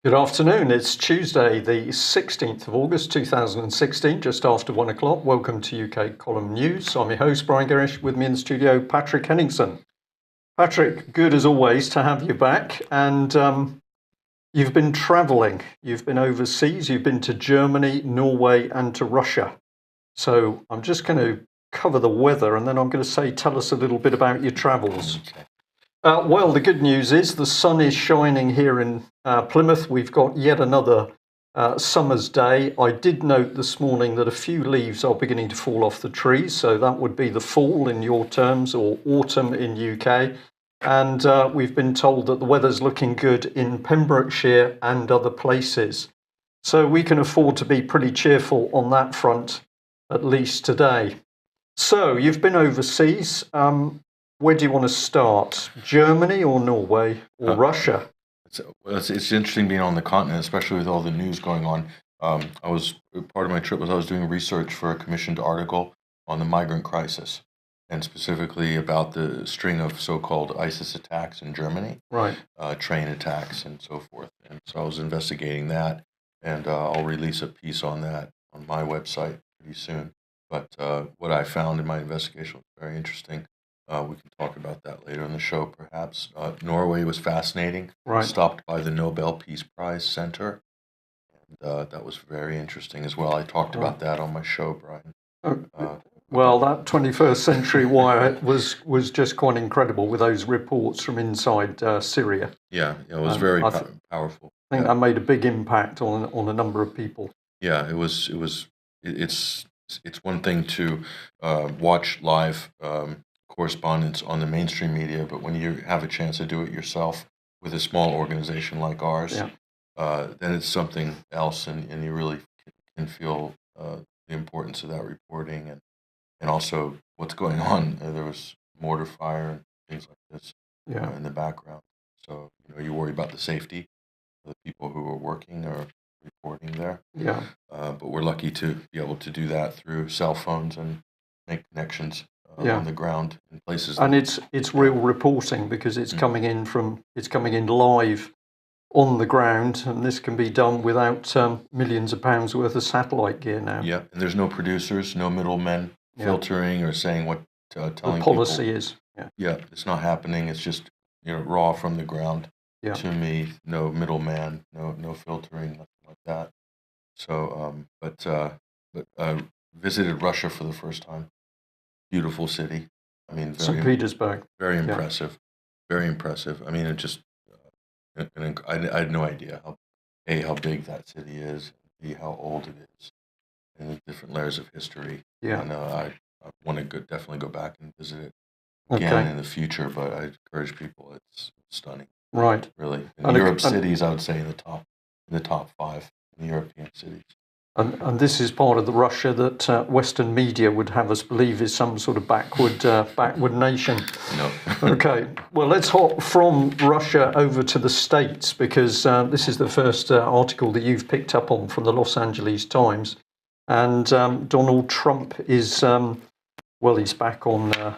Good afternoon. It's Tuesday, the 16th of August 2016, just after 1 o'clock. Welcome to UK Column News. I'm your host, Brian Gerrish. With me in the studio, Patrick Henningson. Patrick, good as always to have you back. And you've been travelling. You've been overseas. You've been to Germany, Norway, and to Russia. So I'm just going to cover the weather, and then I'm going to say, tell us a little bit about your travels. Okay. Well, the good news is the sun is shining here in Plymouth. We've got yet another summer's day. I did note this morning that a few leaves are beginning to fall off the trees, so that would be the fall in your terms, or autumn in UK. And we've been told that the weather's looking good in Pembrokeshire and other places. So we can afford to be pretty cheerful on that front, at least today. So you've been overseas. Where do you want to start? Germany or Norway or Russia? It's interesting being on the continent, especially with all the news going on. Part of my trip was I was doing research for a commissioned article on the migrant crisis, and specifically about the string of so-called ISIS attacks in Germany, Right. Train attacks and so forth. And so I was investigating that, and I'll release a piece on that on my website pretty soon. But what I found in my investigation was very interesting. We can talk about that later in the show, perhaps. Norway was fascinating. Right. Stopped by the Nobel Peace Prize Center. And that was very interesting as well. I talked about that on my show, Brian. Well, that 21st century wire was just quite incredible with those reports from inside Syria. Yeah, it was very powerful. I think that made a big impact on a number of people. Yeah, it's one thing to watch live correspondence on the mainstream media, but when you have a chance to do it yourself with a small organization like ours, then it's something else, and you really can feel the importance of that reporting and also what's going on. There was mortar fire and things like this in the background. So you worry about the safety of the people who are working or reporting there. Yeah. But we're lucky to be able to do that through cell phones and make connections on the ground in places. And it's real reporting because it's coming in live on the ground, and this can be done without millions of pounds worth of satellite gear now. Yeah, and there's no producers, no middlemen filtering or saying what telling the policy people. Is. Yeah, it's not happening. It's just raw from the ground to me. No middleman, no filtering, nothing like that. So, but visited Russia for the first time. Beautiful city. I mean, St. Petersburg. Very impressive. Very impressive. I mean, it just. I had no idea how big that city is, B, how old it is, and the different layers of history. Yeah. And I want to definitely go back and visit it again in the future. But I encourage people. It's stunning. Right. Really. In Europe cities, I would say in the top 5 in the European cities. And this is part of the Russia that Western media would have us believe is some sort of backward nation. No. Okay. Well, let's hop from Russia over to the States, because this is the first article that you've picked up on from the Los Angeles Times. And Donald Trump is, he's back on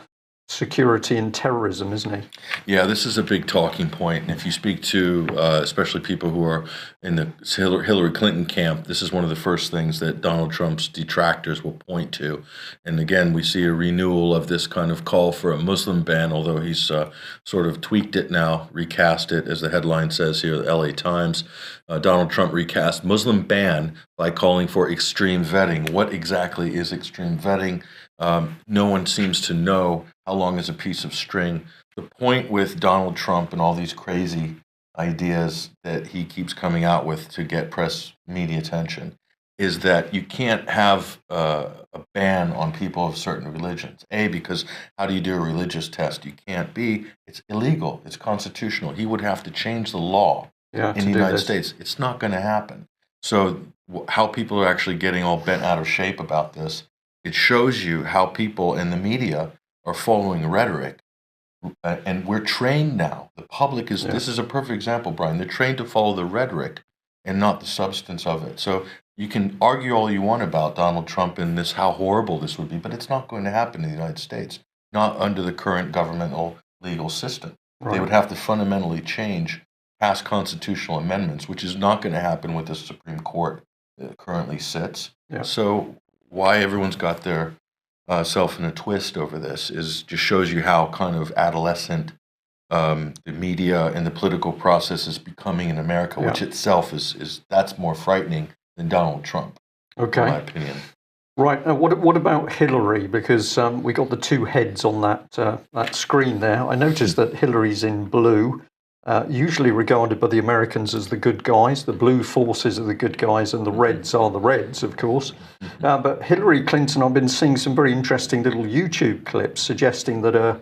security and terrorism, isn't he? Yeah, this is a big talking point. And if you speak to especially people who are in the Hillary Clinton camp, this is one of the first things that Donald Trump's detractors will point to. And again, we see a renewal of this kind of call for a Muslim ban, although he's sort of tweaked it now, recast it, as the headline says here, the LA Times. Donald Trump recast Muslim ban by calling for extreme vetting. What exactly is extreme vetting? No one seems to know. How long is a piece of string? The point with Donald Trump and all these crazy ideas that he keeps coming out with to get press media attention is that you can't have a ban on people of certain religions. A, because how do you do a religious test? You can't. B, it's illegal. It's constitutional. He would have to change the law in the United States. It's not going to happen. So how people are actually getting all bent out of shape about this, it shows you how people in the media are following rhetoric. And we're trained now. The public is, this is a perfect example, Brian. They're trained to follow the rhetoric and not the substance of it. So you can argue all you want about Donald Trump and this, how horrible this would be, but it's not going to happen in the United States, not under the current governmental legal system. Right. They would have to fundamentally change pass constitutional amendments, which is not going to happen with the Supreme Court that currently sits. Yeah. So why everyone's got their self in a twist over this is just shows you how kind of adolescent the media and the political process is becoming in America, which itself is that's more frightening than Donald Trump, in my opinion. Right. Now, what about Hillary? Because we got the two heads on that screen there. I noticed that Hillary's in blue, usually regarded by the Americans as the good guys. The blue forces are the good guys, and the reds are the reds, of course. But Hillary Clinton, I've been seeing some very interesting little YouTube clips suggesting that her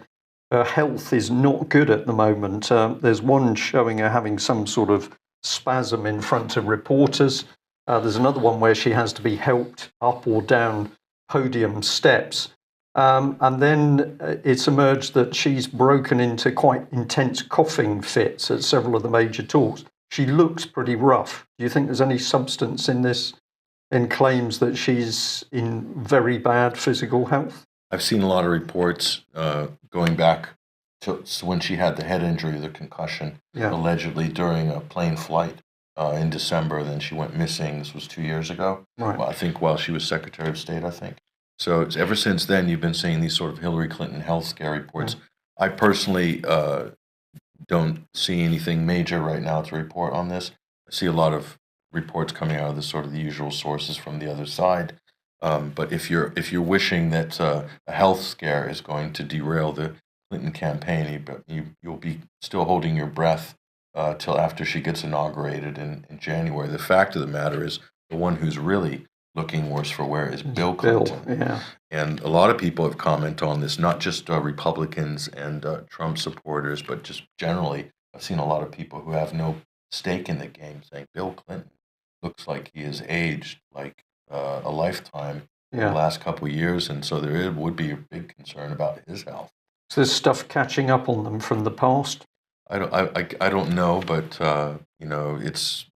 health is not good at the moment. There's one showing her having some sort of spasm in front of reporters. There's another one where she has to be helped up or down podium steps. And then it's emerged that she's broken into quite intense coughing fits at several of the major talks. She looks pretty rough. Do you think there's any substance in this, in claims that she's in very bad physical health? I've seen a lot of reports going back to when she had the head injury, the concussion, allegedly during a plane flight. In December, then she went missing. This was 2 years ago. Right. Well, I think while she was Secretary of State, I think. So it's, ever since then, you've been seeing these sort of Hillary Clinton health scare reports. I personally don't see anything major right now to report on this. I see a lot of reports coming out of the sort of the usual sources from the other side. But if you're wishing that a health scare is going to derail the Clinton campaign, you'll be still holding your breath till after she gets inaugurated in January. The fact of the matter is, the one who's really looking worse for wear is Bill Clinton. And a lot of people have commented on this, not just Republicans and Trump supporters, but just generally. I've seen a lot of people who have no stake in the game saying Bill Clinton looks like he has aged like a lifetime in the last couple of years, and so there would be a big concern about his health. Is this stuff catching up on them from the past? I don't know, but it's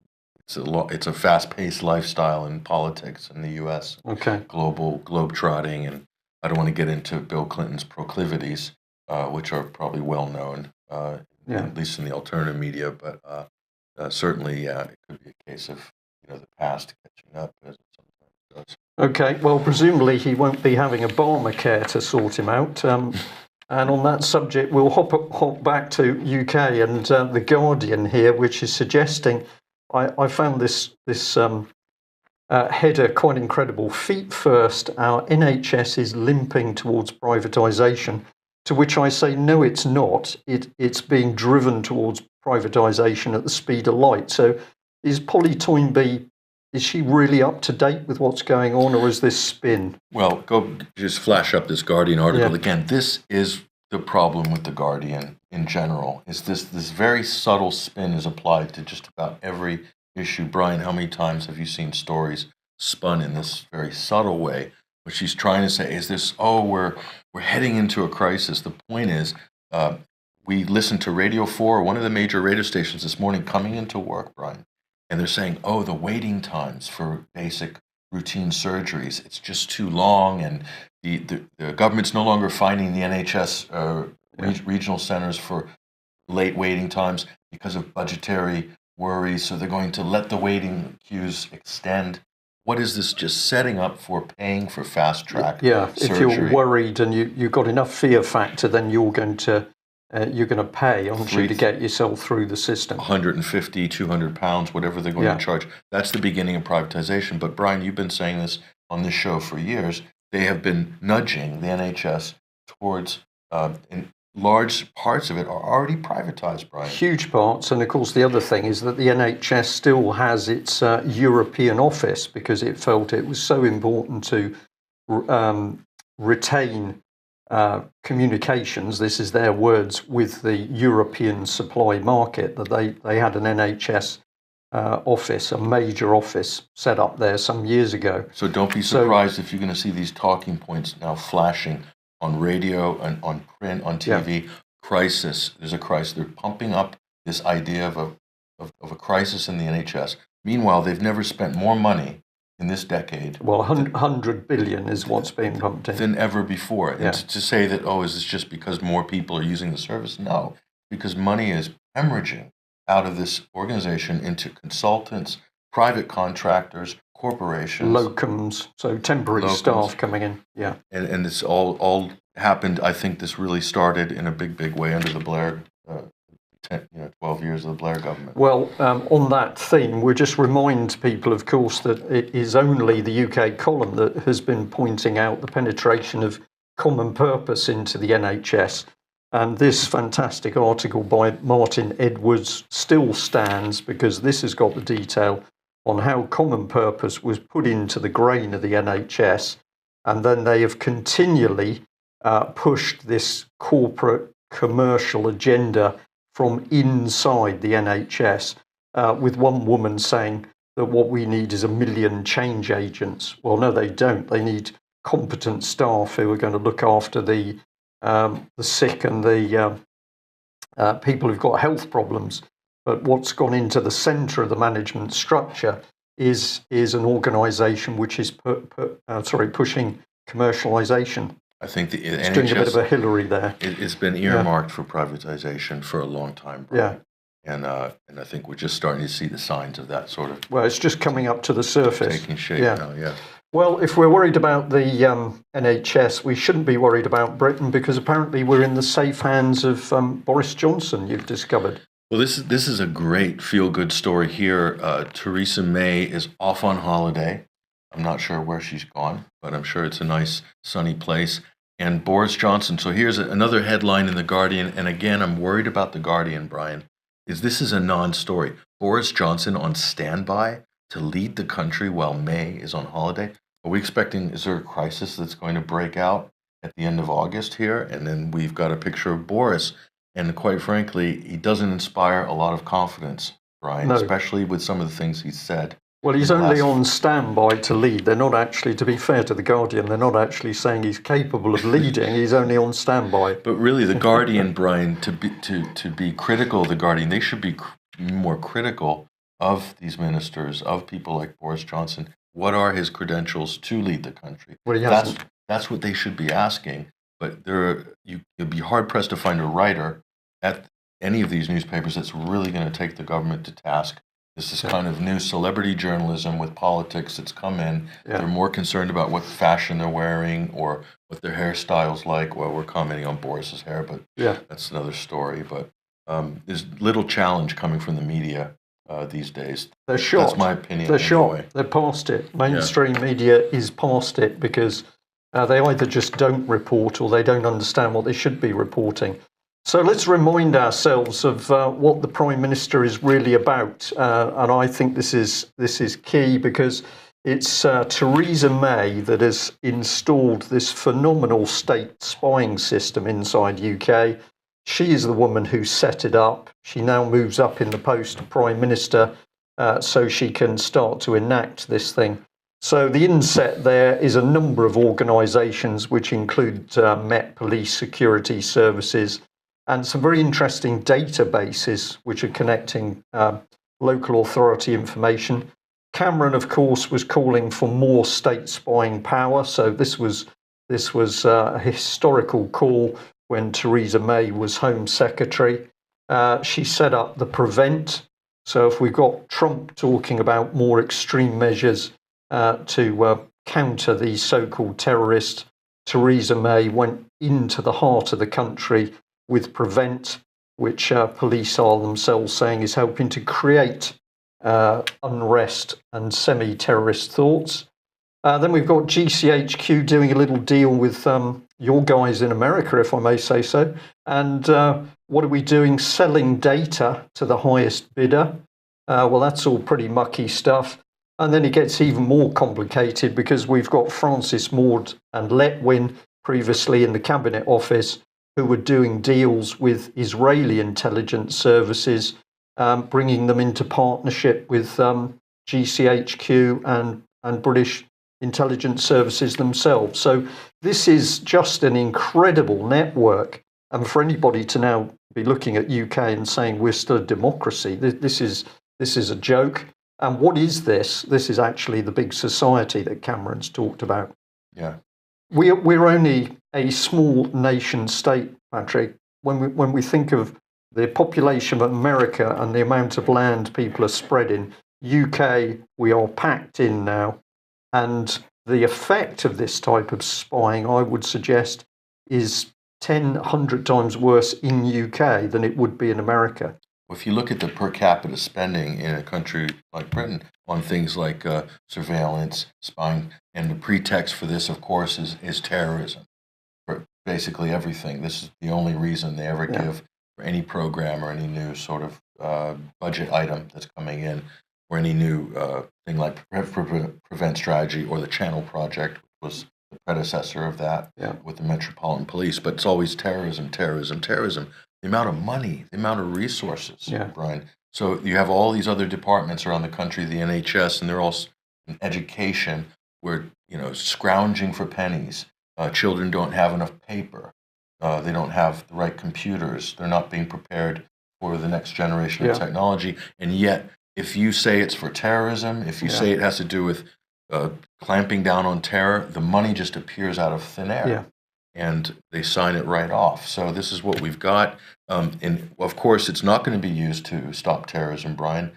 a fast-paced lifestyle in politics in the U.S. Okay. Global globetrotting, and I don't want to get into Bill Clinton's proclivities, which are probably well known, at least in the alternative media. But certainly, it could be a case of the past catching up, as it sometimes does. Okay. Well, presumably he won't be having Obamacare to sort him out. And on that subject, we'll hop back to UK and The Guardian here, which is suggesting, I found this header quite incredible. Feet first, our NHS is limping towards privatisation, to which I say, no, it's not. It's being driven towards privatisation at the speed of light. So is Polly Toynbee, is she really up to date with what's going on, or is this spin? Well, go just flash up this Guardian article again. This is the problem with the Guardian in general. Is this very subtle spin is applied to just about every issue. Brian, how many times have you seen stories spun in this very subtle way? What she's trying to say is this: we're heading into a crisis. The point is, we listened to Radio 4, one of the major radio stations this morning, coming into work, Brian. And they're saying, the waiting times for basic routine surgeries, it's just too long, and the government's no longer finding the NHS regional centers for late waiting times because of budgetary worries, so they're going to let the waiting queues extend. What is this just setting up for paying for fast-track surgery? If you're worried and you've got enough fear factor, then you're going to pay, aren't you, to get yourself through the system. 150, 200 pounds, whatever they're going to charge. That's the beginning of privatization. But Brian, you've been saying this on this show for years. They have been nudging the NHS towards, in large parts of it are already privatized, Brian. Huge parts. And of course, the other thing is that the NHS still has its European office, because it felt it was so important to retain communications, this is their words, with the European supply market, that they had an NHS office, a major office set up there some years ago. So don't be surprised if you're going to see these talking points now flashing on radio and on print, on TV. Crisis. There's a crisis. They're pumping up this idea of a crisis in the NHS. Meanwhile, they've never spent more money in this decade. Well, 100 billion is what's being pumped in. Than ever before. And to say that, is this just because more people are using the service? No, because money is hemorrhaging out of this organization into consultants, private contractors, corporations, locums, so temporary staff coming in. Yeah, and this all happened. I think this really started in a big way under the Blair. 12 years of the Blair government. Well, on that theme, we'll just remind people, of course, that it is only the UK column that has been pointing out the penetration of common purpose into the NHS. And this fantastic article by Martin Edwards still stands because this has got the detail on how common purpose was put into the grain of the NHS. And then they have continually pushed this corporate commercial agenda from inside the NHS, with one woman saying that what we need is 1 million change agents. Well, no, they don't. They need competent staff who are going to look after the sick and the people who've got health problems. But what's gone into the centre of the management structure is an organisation which is pushing commercialisation. I think the it's NHS doing a bit of a Hillary there. It's been earmarked for privatization for a long time, Brian. Yeah. And I think we're just starting to see the signs of that sort of. Well, it's just coming up to the surface. Taking shape now, yeah. Well, if we're worried about the NHS, we shouldn't be worried about Britain because apparently we're in the safe hands of Boris Johnson, you've discovered. Well, this is a great feel-good story here. Theresa May is off on holiday. I'm not sure where she's gone, but I'm sure it's a nice sunny place. And Boris Johnson, so here's another headline in The Guardian, and again, I'm worried about The Guardian, Brian, this is a non-story. Boris Johnson on standby to lead the country while May is on holiday. Are we expecting, is there a crisis that's going to break out at the end of August here? And then we've got a picture of Boris, and quite frankly, he doesn't inspire a lot of confidence, Brian, No. especially with some of the things he's said. Well, he's only on standby to lead. They're not actually, to be fair to The Guardian, they're not actually saying he's capable of leading. He's only on standby. But really, The Guardian, Brian, to be critical of The Guardian, they should be more critical of these ministers, of people like Boris Johnson. What are his credentials to lead the country? Well, he hasn't. That's what they should be asking. But you'd be hard-pressed to find a writer at any of these newspapers that's really going to take the government to task. This is kind of new celebrity journalism with politics that's come in. Yeah. They're more concerned about what fashion they're wearing or what their hairstyle's like. Well, we're commenting on Boris's hair, but that's another story. But there's little challenge coming from the media these days. They're short. That's my opinion. They're short. Anyway. They're past it. Mainstream media is past it because they either just don't report or they don't understand what they should be reporting. So let's remind ourselves of what the Prime Minister is really about. And I think this is key because it's Theresa May that has installed this phenomenal state spying system inside UK. She is the woman who set it up. She now moves up in the post of Prime Minister so she can start to enact this thing. So the inset there is a number of organisations which include Met Police Security Services, and some very interesting databases which are connecting local authority information. Cameron, of course, was calling for more state spying power. So this was a historical call when Theresa May was Home Secretary. She set up the Prevent. So if we've got Trump talking about more extreme measures to counter these so-called terrorists, Theresa May went into the heart of the country with Prevent, which police are themselves saying is helping to create unrest and semi-terrorist thoughts. Then we've got GCHQ doing a little deal with your guys in America, if I may say so. And what are we doing? Selling data to the highest bidder. Well, that's all pretty mucky stuff. And then it gets even more complicated because we've got Francis Maud and Letwin previously in the Cabinet Office, who were doing deals with Israeli intelligence services, bringing them into partnership with GCHQ and British intelligence services themselves. So this is just an incredible network. And for anybody to now be looking at UK and saying we're still a democracy, this is a joke. And what is this? This is actually the big society that Cameron's talked about. Yeah. We're only a small nation state, Patrick. When we think of the population of America and the amount of land people are spreading. UK, we are packed in now. And the effect of this type of spying, I would suggest, is 10, 100 times worse in UK than it would be in America. If you look at the per capita spending in a country like Britain on things like surveillance, spying, and the pretext for this, of course, is terrorism. For basically everything. This is the only reason they ever give for any program or any new sort of budget item that's coming in, or any new thing like Prevent Strategy or the Channel Project, which was the predecessor of that with the Metropolitan Police. But it's always terrorism, terrorism, terrorism. The amount of money, the amount of resources, Brian. So you have all these other departments around the country, the NHS, and they're all in education. We're scrounging for pennies. Children don't have enough paper. They don't have the right computers. They're not being prepared for the next generation of technology. And yet, if you say it's for terrorism, if you say it has to do with clamping down on terror, the money just appears out of thin air. Yeah. And they sign it right off. So this is what we've got. And of course, it's not going to be used to stop terrorism, Brian.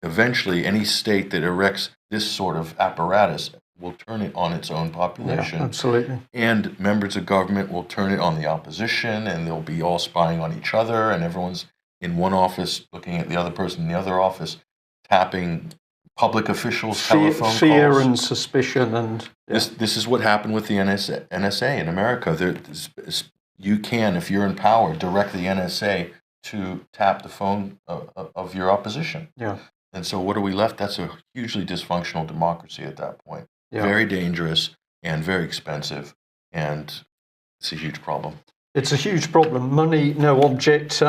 Eventually, any state that erects this sort of apparatus will turn it on its own population. Yeah, absolutely. And members of government will turn it on the opposition, and they'll be all spying on each other, and everyone's in one office looking at the other person in the other office, tapping public officials' telephone calls. Fear and suspicion. And This is what happened with the NSA in America. You can, if you're in power, direct the NSA to tap the phone of your opposition. Yeah. And so what are we left? That's a hugely dysfunctional democracy at that point. Yeah. Very dangerous and very expensive, and it's a huge problem. It's a huge problem. Money, no object.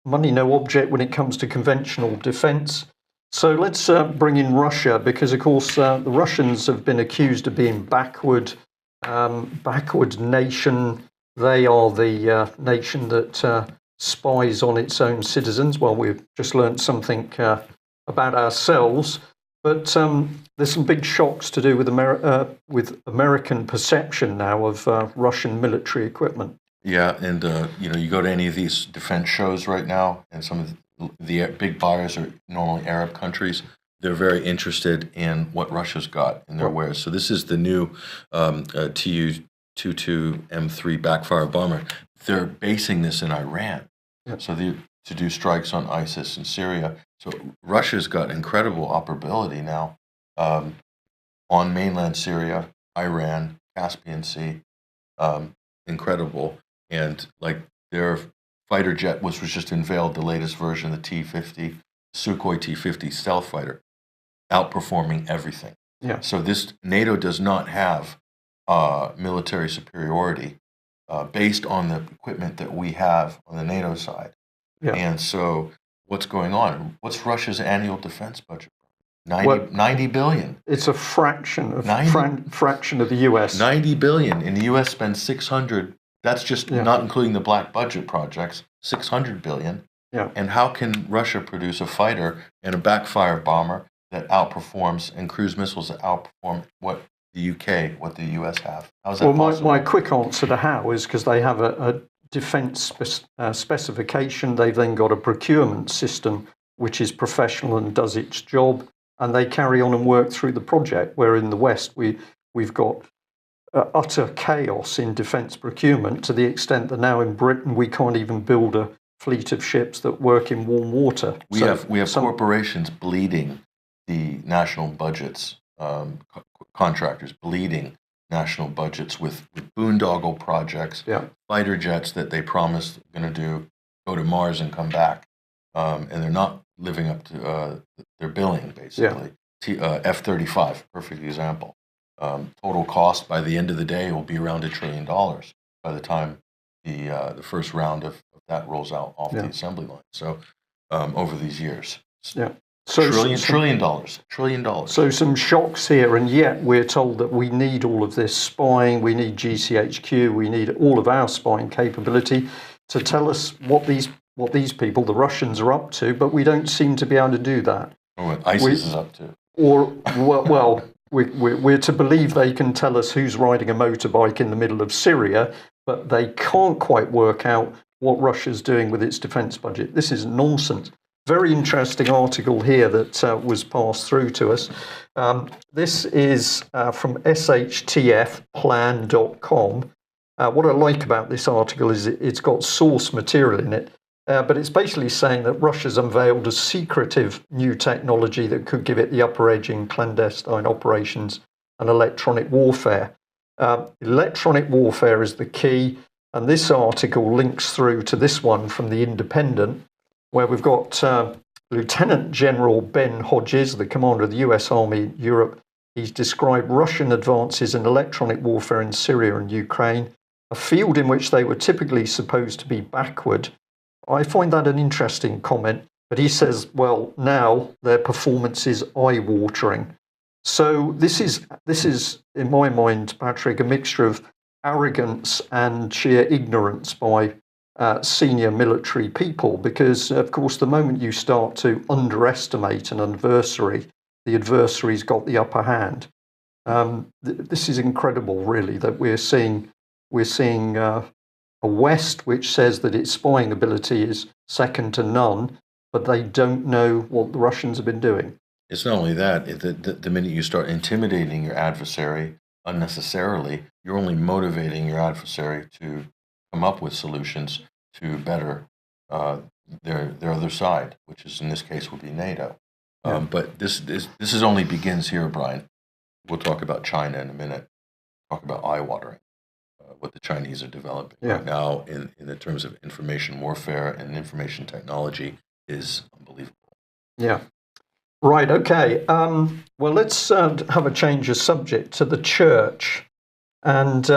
Money, no object when it comes to conventional defense. So let's bring in Russia, because, of course, the Russians have been accused of being backward nation. They are the nation that spies on its own citizens. Well, we've just learned something about ourselves. But there's some big shocks to do with American perception now of Russian military equipment. Yeah, and you go to any of these defense shows right now, and some of the big buyers are normally Arab countries. They're very interested in what Russia's got in their wares. So this is the new Tu-22M3 backfire bomber. They're basing this in Iran. Yep. So to do strikes on ISIS in Syria. So Russia's got incredible operability now on mainland Syria, Iran, Caspian Sea. Incredible. And like their fighter jet, which was just unveiled, the latest version of the T-50, Sukhoi T-50 stealth fighter, outperforming everything. Yeah. So this NATO does not have military superiority based on the equipment that we have on the NATO side. Yeah. And so what's going on? What's Russia's annual defense budget? 90 billion. It's a fraction of the US. 90 billion, and the US spends 600. That's just not including the black budget projects. 600 billion. Yeah. And how can Russia produce a fighter and a backfire bomber that outperforms, and cruise missiles that outperform what the UK, what the US have? How's that possible? My quick answer to how is because they have a defense specification. They've then got a procurement system which is professional and does its job, and they carry on and work through the project. Where in the West we've got utter chaos in defence procurement, to the extent that now in Britain we can't even build a fleet of ships that work in warm water. We have corporations bleeding the national budgets, contractors bleeding national budgets with boondoggle projects, fighter jets that they promised going to go to Mars and come back, and they're not living up to their billing, basically. F-35, perfect example. Total cost by the end of the day will be around $1 trillion by the time the first round of that rolls out off the assembly line. So over these years. Yeah. Trillion dollars. So some shocks here, and yet we're told that we need all of this spying, we need GCHQ, we need all of our spying capability to tell us what these people, the Russians, are up to, but we don't seem to be able to do that. Or what ISIS is up to. Or, well, we're to believe they can tell us who's riding a motorbike in the middle of Syria, but they can't quite work out what Russia's doing with its defence budget. This is nonsense. Very interesting article here that was passed through to us. This is from shtfplan.com. What I like about this article is it's got source material in it, but it's basically saying that Russia's unveiled a secretive new technology that could give it the upper edge in clandestine operations and electronic warfare. Electronic warfare is the key, and this article links through to this one from The Independent, where we've got Lieutenant General Ben Hodges, the commander of the US Army in Europe. He's described Russian advances in electronic warfare in Syria and Ukraine, a field in which they were typically supposed to be backward. I find that an interesting comment, but he says, well, now their performance is eye-watering. So this is, in my mind, Patrick, a mixture of arrogance and sheer ignorance by senior military people, because, of course, the moment you start to underestimate an adversary, the adversary's got the upper hand. This is incredible, really, that we're seeing a West which says that its spying ability is second to none, but they don't know what the Russians have been doing. It's not only that, the minute you start intimidating your adversary unnecessarily, you're only motivating your adversary to come up with solutions to better their other side, which is in this case would be NATO. Yeah. But this is only begins here, Brian. We'll talk about China in a minute. Talk about eye-watering, what the Chinese are developing right now in the terms of information warfare and information technology is unbelievable. Yeah. Right. Okay. Well, let's have a change of subject to the church. And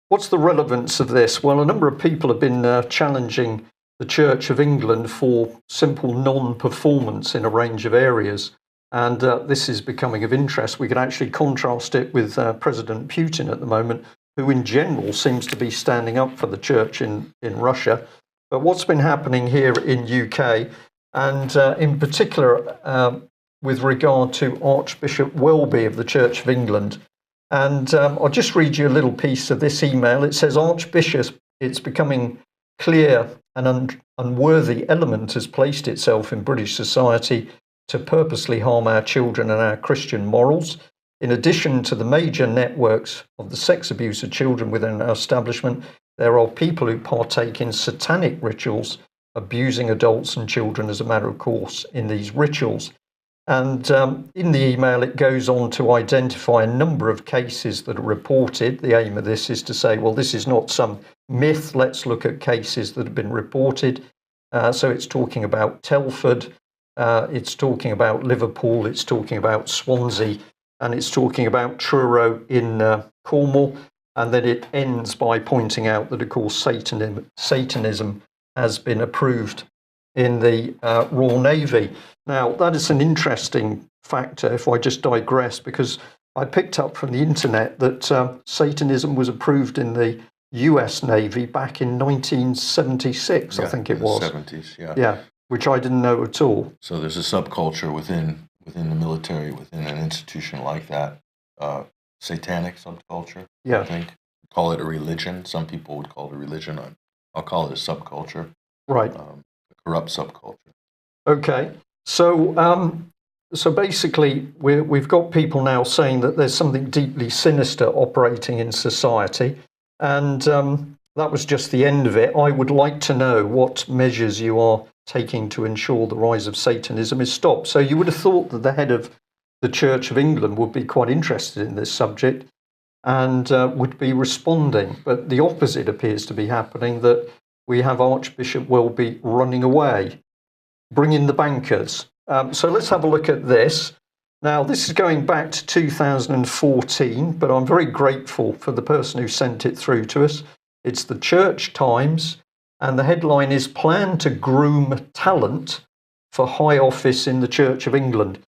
what's the relevance of this? Well, a number of people have been challenging the Church of England for simple non-performance in a range of areas. And this is becoming of interest. We can actually contrast it with President Putin at the moment, who in general seems to be standing up for the church in Russia. But what's been happening here in UK, and in particular with regard to Archbishop Welby of the Church of England. And I'll just read you a little piece of this email. It says, Archbishop, it's becoming clear an unworthy element has placed itself in British society to purposely harm our children and our Christian morals. In addition to the major networks of the sex abuse of children within our establishment, there are people who partake in satanic rituals, abusing adults and children as a matter of course in these rituals. And in the email, it goes on to identify a number of cases that are reported. The aim of this is to say, well, this is not some myth. Let's look at cases that have been reported. So it's talking about Telford, it's talking about Liverpool, it's talking about Swansea, and it's talking about Truro in Cornwall. And then it ends by pointing out that, of course, Satanism has been approved in the Royal Navy. Now, that is an interesting factor, if I just digress, because I picked up from the internet that Satanism was approved in the US Navy back in 1976, I think it was. 70s, yeah. Yeah, which I didn't know at all. So there's a subculture within the military, within an institution like that, satanic subculture, Yeah. I think. Call it a religion. Some people would call it a religion. I'll call it a subculture. Right. A corrupt subculture. Okay. So basically, we've got people now saying that there's something deeply sinister operating in society, and that was just the end of it. I would like to know what measures you are taking to ensure the rise of Satanism is stopped. So you would have thought that the head of the Church of England would be quite interested in this subject and would be responding, but the opposite appears to be happening, that we have Archbishop Welby running away, bringing the bankers. So let's have a look at this. Now, this is going back to 2014, but I'm very grateful for the person who sent it through to us. It's the Church Times, and the headline is Plan to Groom Talent for High Office in the Church of England.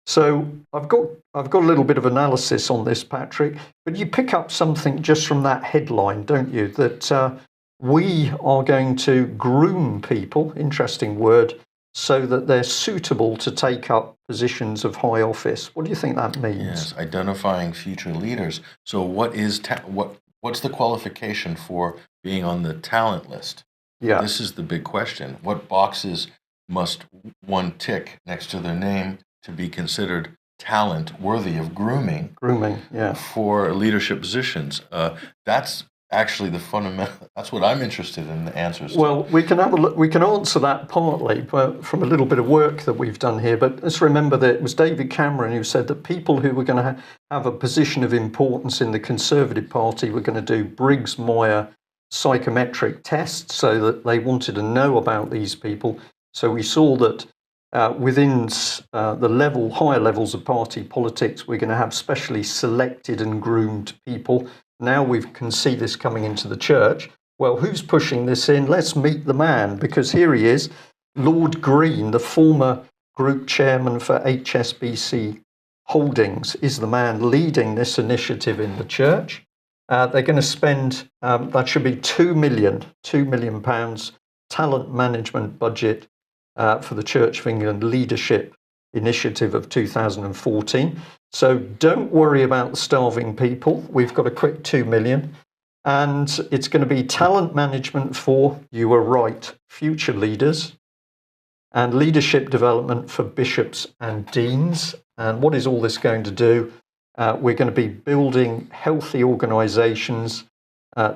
So I've got a little bit of analysis on this, Patrick, but you pick up something just from that headline, don't you? That we are going to groom people, interesting word, so that they're suitable to take up positions of high office. What do you think that means? Yes, identifying future leaders. So what is what's the qualification for being on the talent list? Yeah. This is the big question. What boxes must one tick next to their name to be considered talent worthy of grooming Grooming, yeah. for leadership positions? That's actually the fundamental. That's what I'm interested in the answers to. Well, we can have a look. We can answer that partly but from a little bit of work that we've done here. But let's remember that it was David Cameron who said that people who were going to have a position of importance in the Conservative Party were going to do Briggs-Meyer psychometric tests, so that they wanted to know about these people. So we saw that within the higher levels of party politics, we're going to have specially selected and groomed people. Now we can see this coming into the church. Well, who's pushing this in? Let's meet the man, because here he is, Lord Green, the former group chairman for HSBC Holdings, is the man leading this initiative in the church. They're going to spend, that should be £2 million talent management budget for the Church of England Leadership Initiative of 2014. So don't worry about the starving people. We've got a quick 2 million. And it's going to be talent management for, you were right, future leaders, and leadership development for bishops and deans. And what is all this going to do? We're going to be building healthy organisations,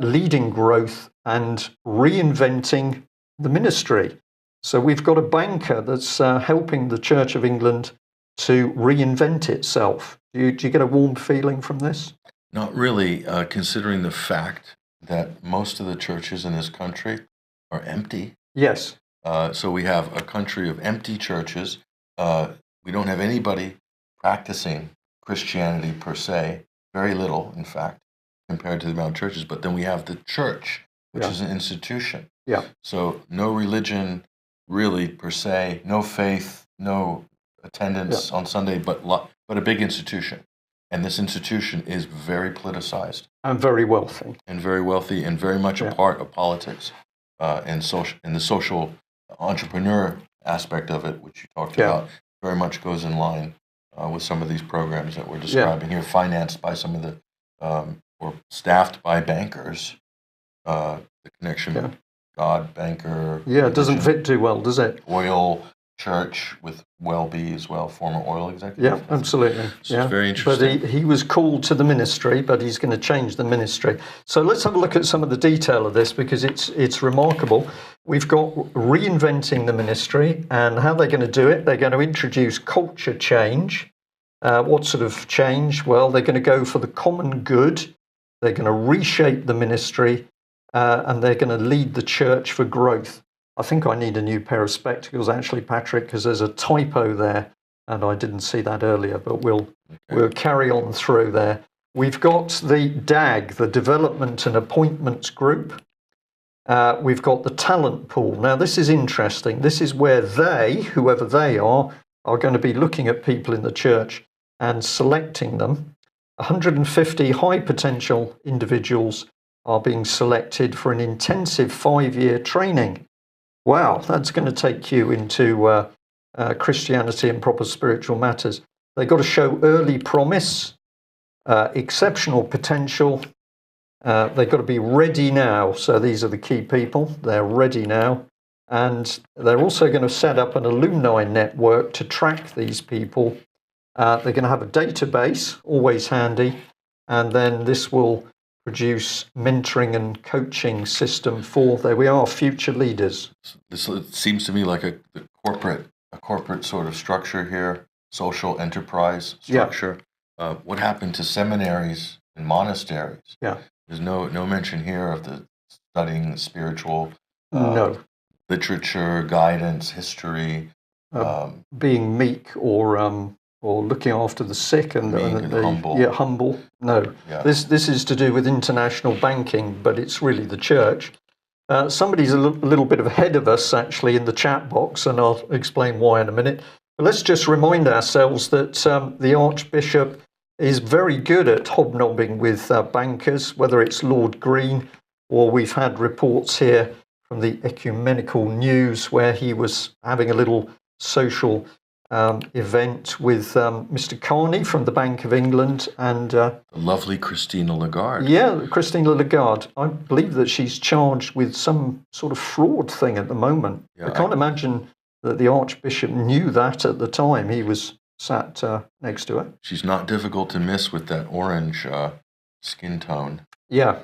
leading growth and reinventing the ministry. So we've got a banker that's helping the Church of England to reinvent itself. Do you get a warm feeling from this? Not really, considering the fact that most of the churches in this country are empty. Yes. So we have a country of empty churches. We don't have anybody practicing Christianity per se, very little, in fact, compared to the amount of churches. But then we have the church, which is an institution. Yeah. So no religion, really, per se, no faith, no attendance on Sunday, but a big institution. And this institution is very politicized. And very wealthy. And very much a part of politics and the social entrepreneur aspect of it, which you talked about, very much goes in line with some of these programs that we're describing here, financed by some of the, or staffed by bankers, the connection, God, banker. Yeah, it doesn't fit too well, does it? Oil, church with Welby as well, former oil executive. Yeah, absolutely. So it's very interesting. But he was called to the ministry, but he's going to change the ministry. So let's have a look at some of the detail of this, because it's remarkable. We've got reinventing the ministry, and how they're going to do it. They're going to introduce culture change. What sort of change? Well, they're going to go for the common good. They're going to reshape the ministry, and they're going to lead the church for growth. I think I need a new pair of spectacles, actually, Patrick, because there's a typo there, and I didn't see that earlier, but we'll carry on through there. We've got the DAG, the Development and Appointments Group. We've got the talent pool. Now, this is interesting. This is where they, whoever they are going to be looking at people in the church and selecting them. 150 high potential individuals are being selected for an intensive 5-year training. Wow, that's going to take you into Christianity and proper spiritual matters. They've got to show early promise, exceptional potential. They've got to be ready now. So these are the key people. They're ready now. And they're also going to set up an alumni network to track these people. They're going to have a database, always handy. And then this will produce mentoring and coaching system for, there we are, future leaders. This seems to me like a corporate sort of structure here, social enterprise structure. What happened to seminaries and monasteries? Yeah. There's no mention here of the studying spiritual literature, guidance, history. Being meek or looking after the sick and humble. Yeah, humble. No, this is to do with international banking, but it's really the church. Somebody's a little bit ahead of us, actually, in the chat box, and I'll explain why in a minute. But let's just remind ourselves that the Archbishop is very good at hobnobbing with bankers, whether it's Lord Green, or we've had reports here from the Ecumenical News where he was having a little social event with Mr. Carney from the Bank of England and The lovely Christina Lagarde. yeah, Christina Lagarde. I believe that she's charged with some sort of fraud thing at the moment. Yeah, I can't imagine that the Archbishop knew that at the time he was sat next to her. She's not difficult to miss with that orange skin tone. Yeah.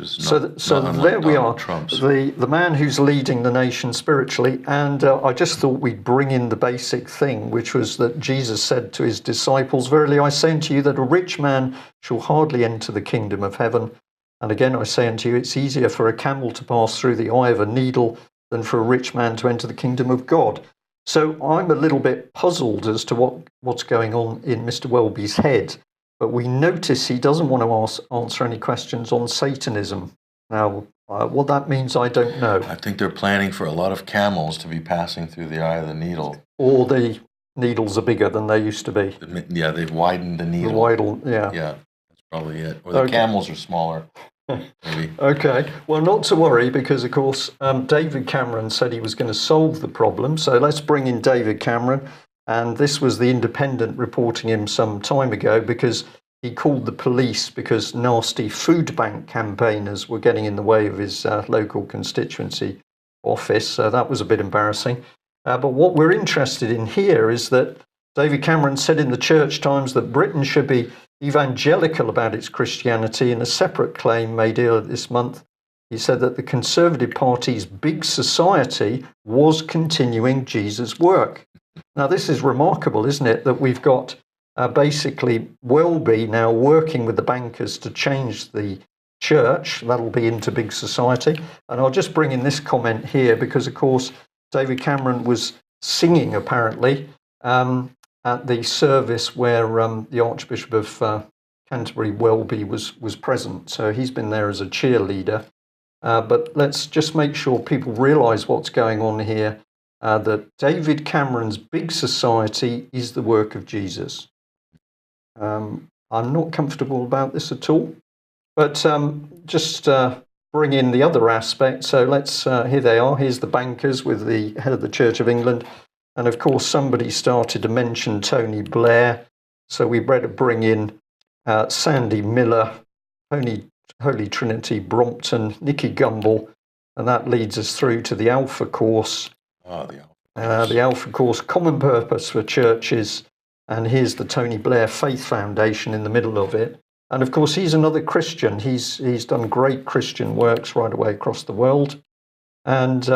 So there we are, Trump's. the man who's leading the nation spiritually, and I just thought we'd bring in the basic thing, which was that Jesus said to his disciples, "Verily I say unto you that a rich man shall hardly enter the kingdom of heaven. And again I say unto you, it's easier for a camel to pass through the eye of a needle than for a rich man to enter the kingdom of God." So I'm a little bit puzzled as to what's going on in Mr. Welby's head. But we notice he doesn't want to answer any questions on Satanism. Now, what that means, I don't know. I think they're planning for a lot of camels to be passing through the eye of the needle. Or the needles are bigger than they used to be. Yeah, they've widened the needle. Yeah. Yeah, that's probably it. Or the camels are smaller, maybe. Okay. Well, not to worry, because, of course, David Cameron said he was going to solve the problem. So let's bring in David Cameron. And this was the Independent reporting him some time ago, because he called the police because nasty food bank campaigners were getting in the way of his local constituency office. So that was a bit embarrassing. But what we're interested in here is that David Cameron said in the Church Times that Britain should be evangelical about its Christianity. In a separate claim made earlier this month, he said that the Conservative Party's big society was continuing Jesus' work. Now, this is remarkable, isn't it, that we've got basically Welby now working with the bankers to change the church. That'll be into big society. And I'll just bring in this comment here because, of course, David Cameron was singing, apparently, at the service where the Archbishop of Canterbury, Welby, was present. So he's been there as a cheerleader. But let's just make sure people realise what's going on here. That David Cameron's big society is the work of Jesus. I'm not comfortable about this at all, but just bring in the other aspect. So let's, here they are, here's the bankers with the head of the Church of England. And of course, somebody started to mention Tony Blair. So we better bring in Sandy Miller, Holy Trinity Brompton, Nicky Gumbel, and that leads us through to the Alpha Course. The Alpha Course, Common Purpose for Churches, and here's the Tony Blair Faith Foundation in the middle of it. And of course, he's another Christian. He's done great Christian works right away across the world. And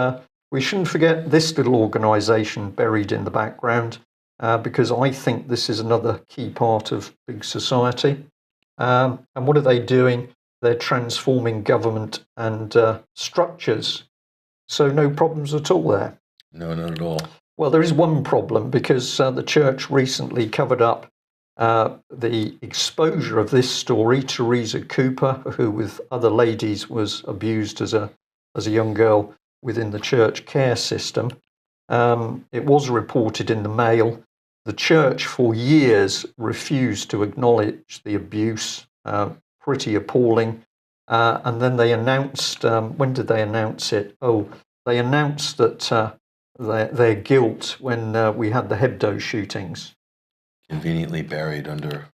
we shouldn't forget this little organisation buried in the background, because I think this is another key part of big society. And what are they doing? They're transforming government and structures. So no problems at all there. No, not at all. Well, there is one problem because the church recently covered up the exposure of this story. Teresa Cooper, who with other ladies was abused as a young girl within the church care system. It was reported in the Mail. The church for years refused to acknowledge the abuse. Pretty appalling. And then they announced, when did they announce it? Oh, they announced that their guilt when we had the Hebdo shootings. Conveniently buried under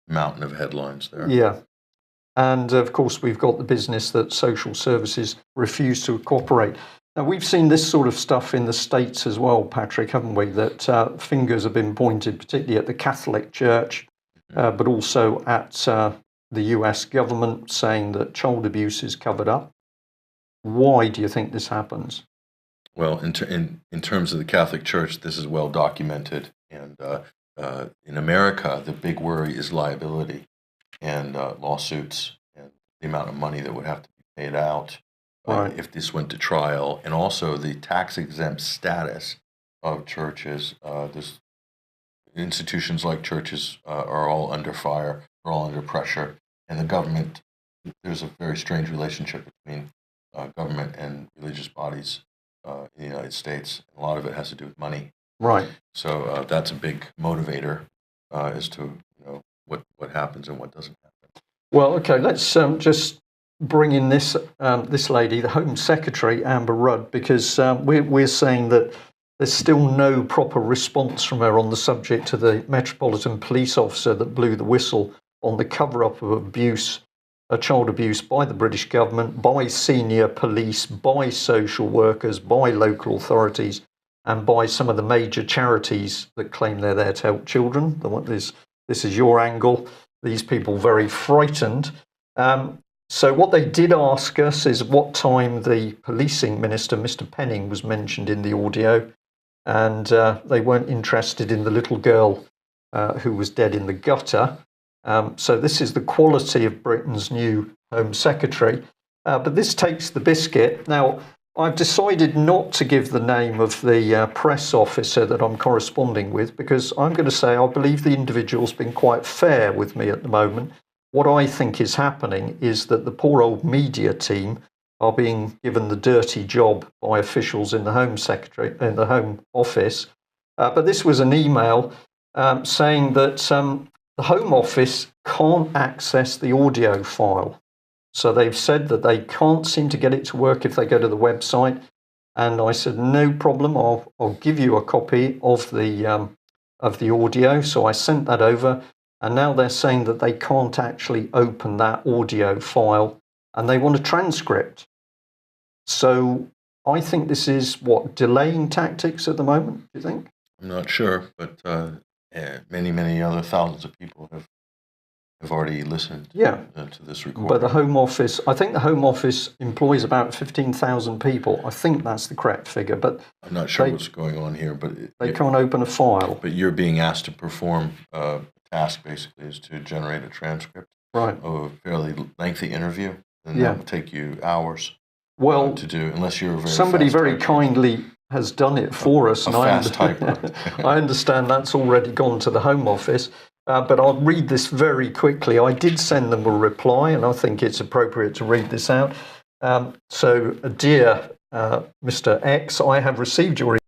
a mountain of headlines there. Yeah. And of course, we've got the business that social services refuse to cooperate. Now, we've seen this sort of stuff in the States as well, Patrick, haven't we? That fingers have been pointed, particularly at the Catholic Church, but also at the US government, saying that child abuse is covered up. Why do you think this happens? Well, in terms of the Catholic Church, this is well documented. And in America, the big worry is liability and lawsuits and the amount of money that would have to be paid out if this went to trial, and also the tax-exempt status of churches. There's institutions like churches are all under fire, are all under pressure, and the government, there's a very strange relationship between government and religious bodies in the United States. A lot of it has to do with money. Right. So that's a big motivator as to what happens and what doesn't happen. Well, okay, let's just bring in this lady, the Home Secretary, Amber Rudd, because we're saying that there's still no proper response from her on the subject of the Metropolitan Police officer that blew the whistle on the cover-up of abuse, child abuse by the British government, by senior police, by social workers, by local authorities, and by some of the major charities that claim they're there to help children. This is your angle. These people very frightened. So what they did ask us is what time the policing minister, Mr. Penning, was mentioned in the audio, and they weren't interested in the little girl who was dead in the gutter. So this is the quality of Britain's new Home Secretary. But this takes the biscuit. Now, I've decided not to give the name of the press officer that I'm corresponding with, because I'm going to say I believe the individual's been quite fair with me at the moment. What I think is happening is that the poor old media team are being given the dirty job by officials in the Home Secretary, in the Home Office. But this was an email saying that the Home Office can't access the audio file. So they've said that they can't seem to get it to work if they go to the website. And I said, no problem, I'll give you a copy of the audio. So I sent that over, and now they're saying that they can't actually open that audio file, and they want a transcript. So I think this is delaying tactics at the moment, do you think? I'm not sure, but many other thousands of people have already listened to this recording. But the Home Office, I think the Home Office employs about 15,000 people. I think that's the correct figure. But I'm not sure what's going on here. But they can't open a file. But you're being asked to perform a task, basically, is to generate a transcript of a fairly lengthy interview. And that will take you hours to do, unless you're a very somebody fast very typer. Kindly has done it for us. And fast typer. I understand that's already gone to the Home Office. But I'll read this very quickly. I did send them a reply, and I think it's appropriate to read this out. So, dear Mr. X, I have received your